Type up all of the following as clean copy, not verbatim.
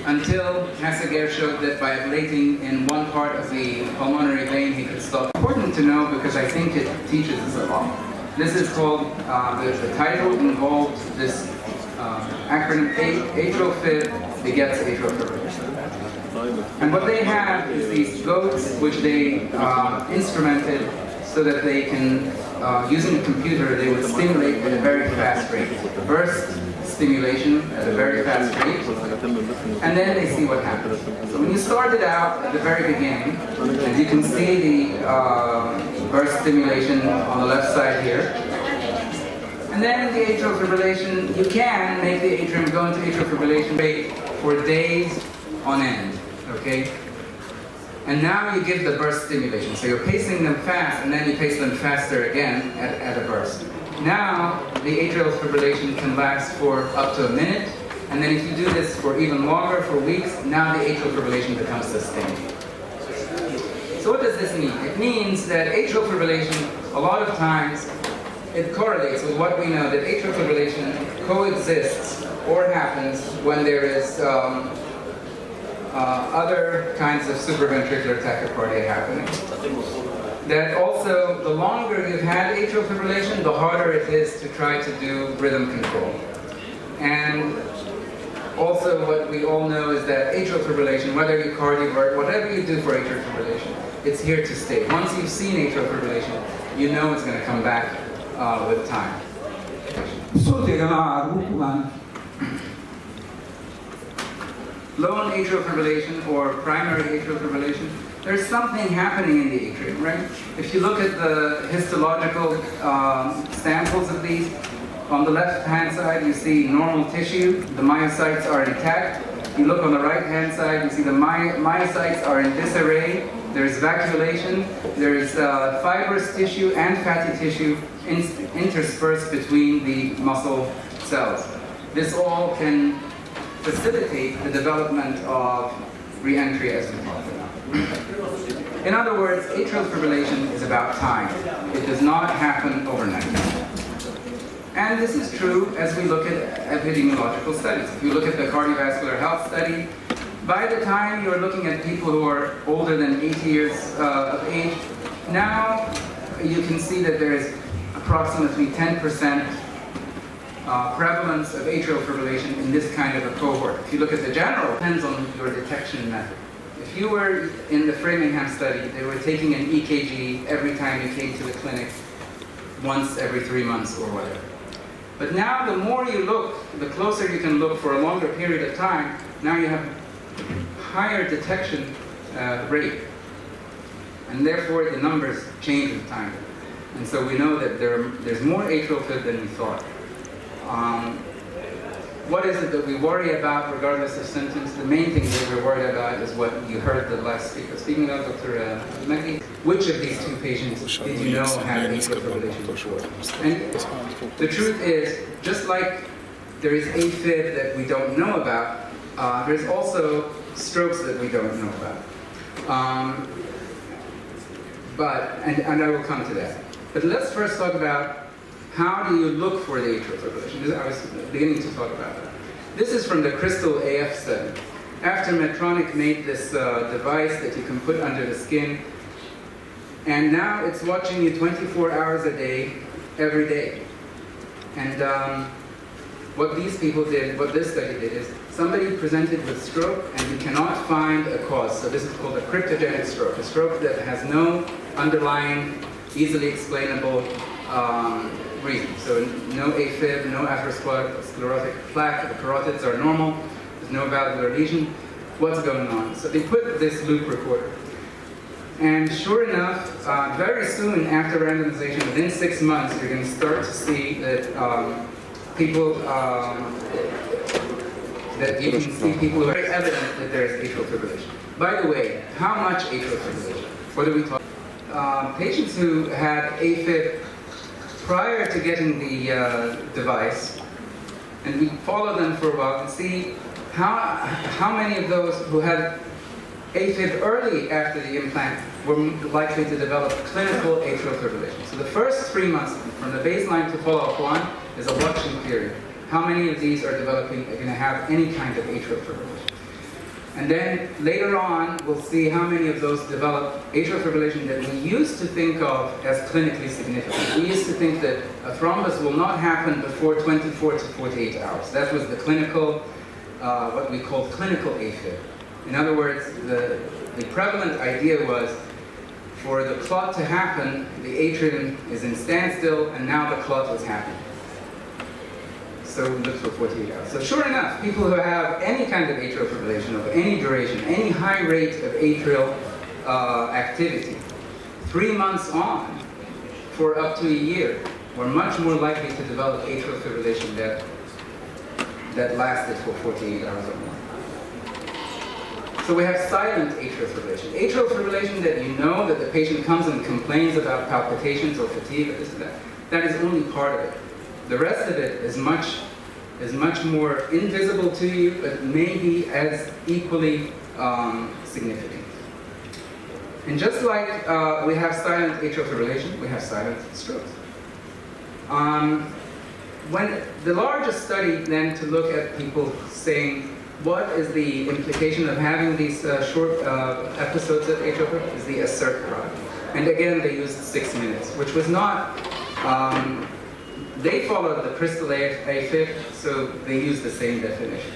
until Hassager showed that by ablating in one part of the pulmonary vein he could stop. Important to know because I think it teaches us a lot. This is called, the title involves this acronym atrial fib begets atrial fibrillation. And what they have is these goats which they instrumented so that they can, using a computer, they would stimulate at a very fast rate. Burst stimulation at a very fast rate, and then they see what happens. So when you start it out at the very beginning, and you can see the burst stimulation on the left side here, and then the atrial fibrillation, you can make the atrium go into atrial fibrillation rate for days on end, okay? And now you give the burst stimulation. So you're pacing them fast, and then you pace them faster again at a burst. Now, the atrial fibrillation can last for up to a minute, and then if you do this for even longer, for weeks, now the atrial fibrillation becomes sustained. So what does this mean? It means that atrial fibrillation, a lot of times, it correlates with what we know, that atrial fibrillation coexists or happens when there is other kinds of supraventricular tachycardia happening. That also, the longer you've had atrial fibrillation, the harder it is to try to do rhythm control. And also what we all know is that atrial fibrillation, whether you cardiovert, whatever you do for atrial fibrillation, it's here to stay. Once you've seen atrial fibrillation, you know it's going to come back with time. Lone atrial fibrillation or primary atrial fibrillation, there's something happening in the atrium, right? If you look at the histological samples of these, on the left-hand side you see normal tissue, the myocytes are intact. You look on the right-hand side, you see the myocytes are in disarray. There's vacuolation, there's fibrous tissue and fatty tissue interspersed between the muscle cells. This all can facilitate the development of re-entry as we talked about. In other words, atrial fibrillation is about time. It does not happen overnight. And this is true as we look at epidemiological studies. If you look at the cardiovascular health study, by the time you're looking at people who are older than 80 years of age, now you can see that there is approximately 10% prevalence of atrial fibrillation in this kind of a cohort. If you look at the general, it depends on your detection method. If you were in the Framingham study, they were taking an EKG every time you came to the clinic, once every 3 months or whatever. But now the more you look, the closer you can look for a longer period of time, now you have higher detection rate. And therefore the numbers change with time. And so we know that there's more atrial fib than we thought. What is it that we worry about regardless of symptoms? The main thing that we're worried about is what you heard the last speaker speaking about, Dr. Mekki. Which of these two patients did you know had atrial fibrillation before? And the truth is, just like there is AFib that we don't know about, there's also strokes that we don't know about. And I will come to that. But let's first talk about how do you look for the atrial fibrillation? I was beginning to talk about that. This is from the Crystal AF study. After Medtronic made this device that you can put under the skin, and now it's watching you 24 hours a day, every day. And what these people did, what this study did, is somebody presented with stroke and you cannot find a cause. So this is called a cryptogenic stroke, a stroke that has no underlying, easily explainable reason. So no AFib, no atherosclerotic plaque, the carotids are normal, there's no valvular lesion. What's going on? So they put this loop recorder. And sure enough, very soon after randomization, within 6 months, you're going to start to see that people, that you can see people who are very evident that there is atrial fibrillation. By the way, how much atrial fibrillation? What are we talking about? Patients who had AFib prior to getting the device, and we follow them for a while and see how many of those who had AFib early after the implant were likely to develop clinical atrial fibrillation. So the first 3 months, from the baseline to follow-up 1, is a watching period. How many of these are going to have any kind of atrial fibrillation? And then later on, we'll see how many of those develop atrial fibrillation that we used to think of as clinically significant. We used to think that a thrombus will not happen before 24 to 48 hours. That was the clinical, what we called clinical AFib. In other words, the prevalent idea was for the clot to happen, the atrium is in standstill, and now the clot is happening. So we look for 48 hours. So sure enough, people who have any kind of atrial fibrillation of any duration, any high rate of atrial activity, 3 months on for up to a year, were much more likely to develop atrial fibrillation that lasted for 48 hours or more. So we have silent atrial fibrillation. Atrial fibrillation that you know that the patient comes and complains about palpitations or fatigue or this and that. That is only part of it. The rest of it is much more invisible to you, but maybe as equally significant. And just like we have silent atrial fibrillation, we have silent strokes. When the largest study then to look at people saying, what is the implication of having these short episodes of atrial fibrillation is the ASSERT trial. And again, they used 6 minutes, which was not, they followed the crystal AFib, so they used the same definition.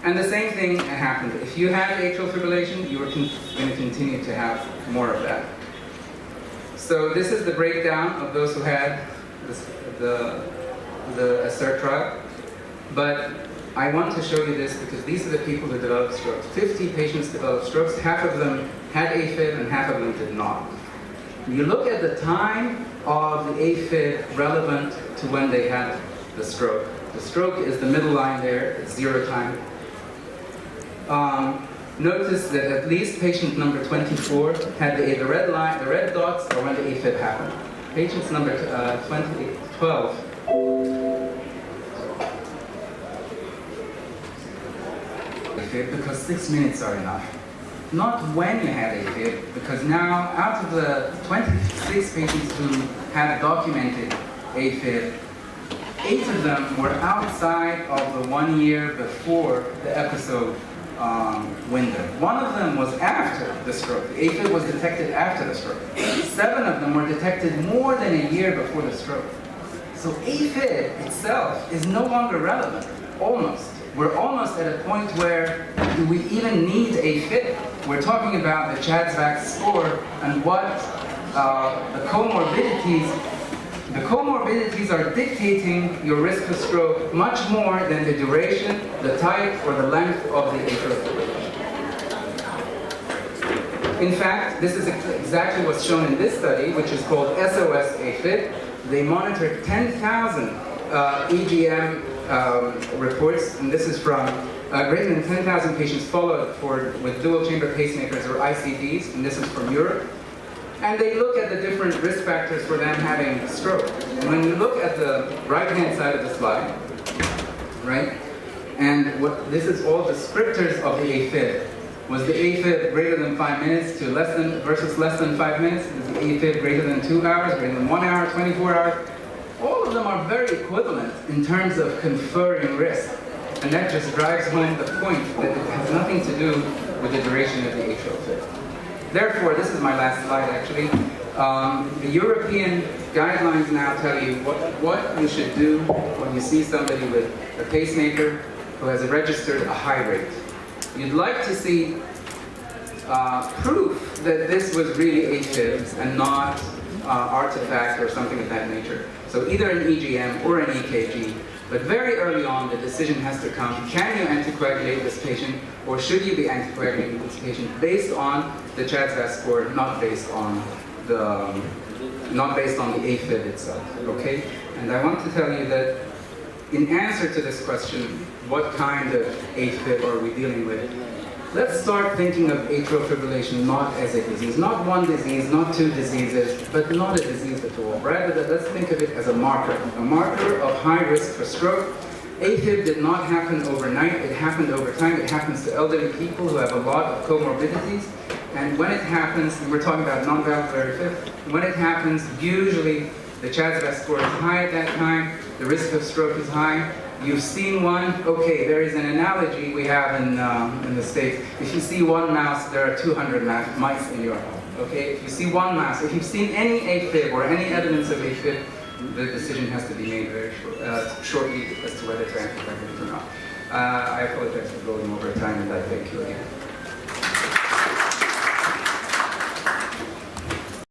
And the same thing happened. If you had atrial fibrillation, you were going to continue to have more of that. So this is the breakdown of those who had the ASSERT trial. But I want to show you this because these are the people who developed strokes. 50 patients developed strokes. Half of them had AFib and half of them did not. You look at the time of the AFib relevant to when they had the stroke. The stroke is the middle line there, it's 0 time. Notice that at least patient number 24 had the red line, the red dots are when the AFib happened. Patients number 12. AFib because 6 minutes are enough. Not when you had AFib, because now out of the 26 patients who had documented AFib, 8 of them were outside of the 1 year before the episode window. 1 of them was after the stroke. The AFib was detected after the stroke. 7 of them were detected more than a year before the stroke. So AFib itself is no longer relevant, almost. We're almost at a point where do we even need AFib? We're talking about the CHA2DS2-VASc score and what the comorbidities are dictating your risk of stroke much more than the duration, the type, or the length of the atrial fibrillation. In fact, this is exactly what's shown in this study, which is called SOS AFib. They monitored 10,000 EGM reports, and this is from greater than 10,000 patients followed with dual chamber pacemakers or ICDs, and this is from Europe. And they look at the different risk factors for them having stroke. And when you look at the right-hand side of the slide, right, and this is all descriptors of the AFib. Was the AFib greater than 5 minutes to less than 5 minutes? Is the AFib greater than 2 hours, greater than 1 hour, 24 hours? All of them are very equivalent in terms of conferring risk. And that just drives home the point that it has nothing to do with the duration of the atrial fib. Therefore, this is my last slide actually. The European guidelines now tell you what you should do when you see somebody with a pacemaker who has registered a high rate. You'd like to see proof that this was really AFib and not artifact or something of that nature. So either an EGM or an EKG, but very early on the decision has to come, can you anticoagulate this patient or should you be anticoagulating this patient based on the CHA2DS2-VASc score, not based on the AFib itself, okay? And I want to tell you that in answer to this question, what kind of AFib are we dealing with? Let's start thinking of atrial fibrillation not as a disease, not one disease, not two diseases, but not a disease at all. Rather, let's think of it as a marker of high risk for stroke. AFib did not happen overnight, it happened over time. It happens to elderly people who have a lot of comorbidities. And when it happens, and we're talking about non-valvular AFib, when it happens, usually the CHA2DS2-VASc score is high at that time, the risk of stroke is high, You've seen one, okay, there is an analogy we have in the States. If you see one mouse, there are 200 mice in your home, okay? If you see one mouse, if you've seen any AFib or any evidence of AFib, the decision has to be made very shortly as to whether to amputate it or not. I apologize for going over time, and I thank you again.